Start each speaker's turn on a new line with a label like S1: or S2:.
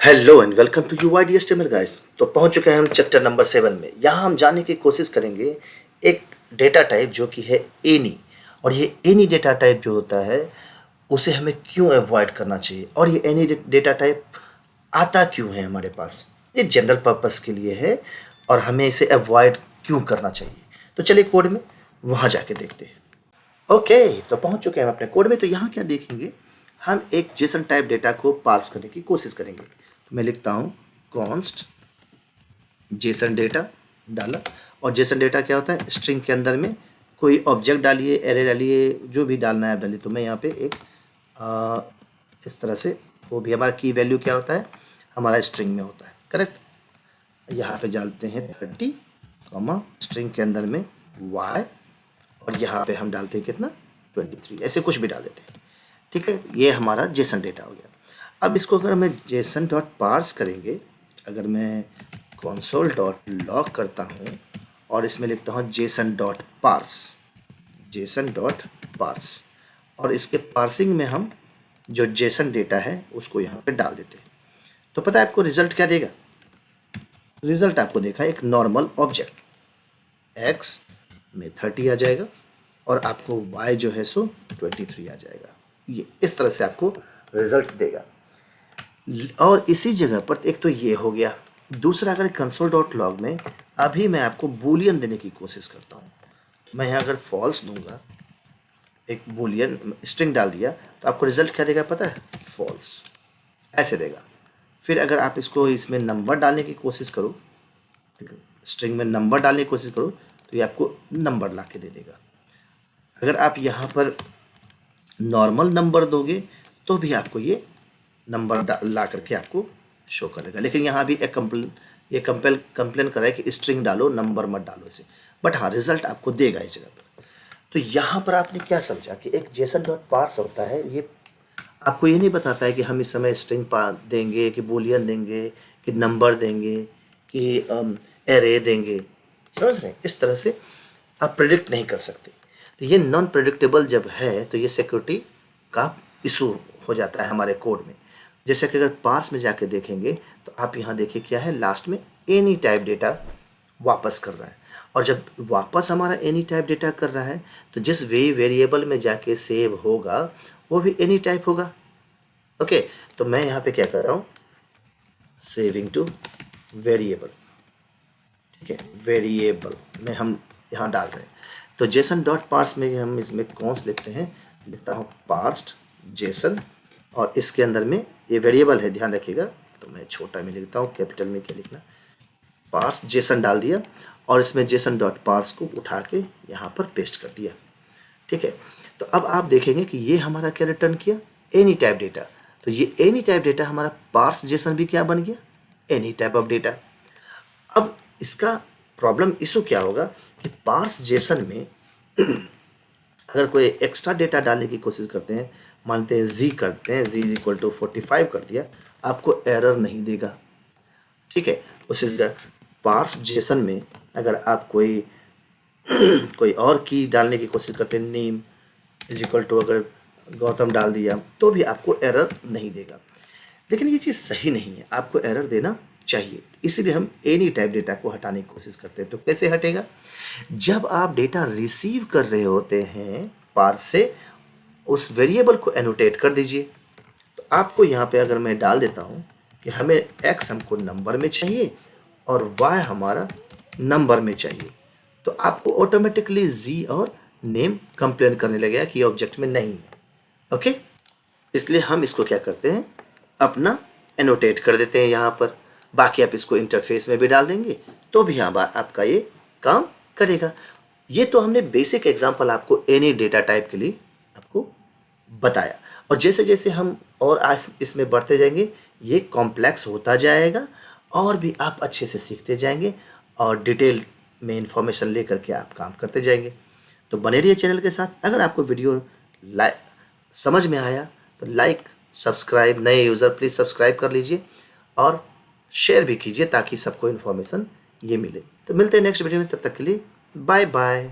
S1: Hello and welcome to UIDHTML guys. तो पहुंच चुके हैं हम चैप्टर नंबर 7 में। यहाँ हम जानने की कोशिश करेंगे एक डेटा टाइप जो कि है एनी। और ये एनी डेटा टाइप जो होता है उसे हमें क्यों अवॉइड करना चाहिए, और ये एनी डेटा टाइप आता क्यों है हमारे पास। ये जनरल पर्पस के लिए है और हमें इसे अवॉइड क्यों करना चाहिए। तो चलिए कोड में वहाँ जाके देखते हैं। ओके, तो पहुंच चुके हैं हम अपने कोड में। तो यहाँ क्या देखेंगे, हम एक जेसन टाइप डेटा को पार्स करने की कोशिश करेंगे। तो मैं लिखता हूँ कॉन्स्ट जेसन डेटा डाला। और जेसन डेटा क्या होता है, स्ट्रिंग के अंदर में कोई ऑब्जेक्ट डालिए, एरे डालिए, जो भी डालना है आप डालिए। तो मैं यहाँ पे एक इस तरह से, वो भी हमारा की वैल्यू क्या होता है, हमारा स्ट्रिंग में होता है, करेक्ट। यहाँ पे डालते हैं 30 कॉमा स्ट्रिंग के अंदर में y, और यहाँ पे हम डालते हैं कितना 23, ऐसे कुछ भी डाल देते हैं। ठीक है, ये हमारा जेसन डेटा हो गया। अब इसको अगर मैं जेसन डॉट पार्स करेंगे, अगर मैं कंसोल डॉट लॉग करता हूँ और इसमें लिखता हूँ जेसन डॉट पार्स, और इसके पार्सिंग में हम जो जेसन डेटा है उसको यहाँ पे डाल देते हैं। तो पता है आपको रिजल्ट क्या देगा। रिजल्ट आपको देखा एक नॉर्मल ऑब्जेक्ट x में 30 आ जाएगा और आपको y जो है सो 23 आ जाएगा। ये इस तरह से आपको रिजल्ट देगा। और इसी जगह पर एक तो ये हो गया। दूसरा, अगर कंसोल डॉट लॉग में अभी मैं आपको बूलियन देने की कोशिश करता हूँ, मैं यहाँ अगर फॉल्स दूंगा, एक बूलियन स्ट्रिंग डाल दिया, तो आपको रिजल्ट क्या देगा पता है, फॉल्स ऐसे देगा। फिर अगर आप इसको इसमें नंबर डालने की कोशिश करो, स्ट्रिंग में नंबर डालने की कोशिश करो, तो ये आपको नंबर ला के दे देगा। अगर आप यहाँ पर नॉर्मल नंबर दोगे तो भी आपको ये नंबर ला करके आपको शो करेगा। लेकिन यहाँ भी एक कंप्लेन कर रहा है कि स्ट्रिंग डालो, नंबर मत डालो इसे, बट हाँ रिजल्ट आपको देगा इस जगह पर। तो यहाँ पर आपने क्या समझा कि एक जेसन डॉट पार्स होता है, ये आपको ये नहीं बताता है कि हम इस समय स्ट्रिंग देंगे कि बूलियन देंगे कि नंबर देंगे कि एरे देंगे। समझ रहे हैं, इस तरह से आप प्रेडिक्ट नहीं कर सकते। तो ये नॉन प्रेडिक्टेबल जब है तो ये सिक्योरिटी का इशू हो जाता है हमारे कोड में। जैसे कि अगर पार्स में जाके देखेंगे तो आप यहाँ देखिए क्या है, लास्ट में एनी टाइप डेटा वापस कर रहा है। और जब वापस हमारा एनी टाइप डेटा कर रहा है तो जिस वेरिएबल में जाके सेव होगा वो भी एनी टाइप होगा। ओके, तो मैं यहाँ पे क्या कर रहा हूँ, सेविंग टू वेरिएबल। ठीक है, वेरिएबल में हम यहाँ डाल रहे हैं। तो जेसन डॉट पार्स में हम इसमें कौन लिखते हैं, लिखता हूँ पार्स्ड जेसन, और इसके अंदर में ये वेरिएबल है, ध्यान रखिएगा। तो मैं छोटा में लिखता हूँ, कैपिटल में क्या लिखना, पार्स जेसन डाल दिया और इसमें जेसन डॉट पार्स को उठा के यहाँ पर पेस्ट कर दिया। ठीक है, तो अब आप देखेंगे कि ये हमारा क्या रिटर्न किया, एनी टाइप डेटा। तो ये एनी टाइप डेटा हमारा पार्स जेसन भी क्या बन गया, एनी टाइप ऑफ डेटा। अब इसका प्रॉब्लम इशू क्या होगा कि पार्स जेसन में अगर कोई एक्स्ट्रा डेटा डालने की कोशिश करते हैं, मानते हैं जी करते हैं, जी इज इक्वल टू 45 कर दिया, आपको एरर नहीं देगा। ठीक है, उसी जगह पार्स जेसन में अगर आप कोई और की डालने की कोशिश करते हैं, नेम इज इक्वल टू अगर गौतम डाल दिया, तो भी आपको एरर नहीं देगा। लेकिन ये चीज़ सही नहीं है, आपको एरर देना चाहिए। इसीलिए हम एनी टाइप डेटा को हटाने की कोशिश करते हैं। तो कैसे हटेगा, जब आप डेटा रिसीव कर रहे होते हैं पार्स से, उस वेरिएबल को एनोटेट कर दीजिए। तो आपको यहाँ पे अगर मैं डाल देता हूँ कि हमें x हमको नंबर में चाहिए और y हमारा नंबर में चाहिए, तो आपको ऑटोमेटिकली z और नेम कंप्लेन करने लगेगा कि ऑब्जेक्ट में नहीं है। ओके, इसलिए हम इसको क्या करते हैं, अपना एनोटेट कर देते हैं यहाँ पर। बाकी आप इसको इंटरफेस में भी डाल देंगे तो भी यहाँ आपका ये काम करेगा। ये तो हमने बेसिक एग्जांपल आपको एनी डेटा टाइप के लिए आपको बताया, और जैसे जैसे हम और आज इसमें बढ़ते जाएंगे ये कॉम्प्लेक्स होता जाएगा और भी आप अच्छे से सीखते जाएंगे और डिटेल में इंफॉर्मेशन लेकर के आप काम करते जाएंगे। तो बने रहिए चैनल के साथ। अगर आपको वीडियो समझ में आया तो लाइक सब्सक्राइब, नए यूज़र प्लीज़ सब्सक्राइब कर लीजिए और शेयर भी कीजिए ताकि सबको इन्फॉर्मेशन ये मिले। तो मिलते हैं नेक्स्ट वीडियो में, तब तक के लिए बाय बाय।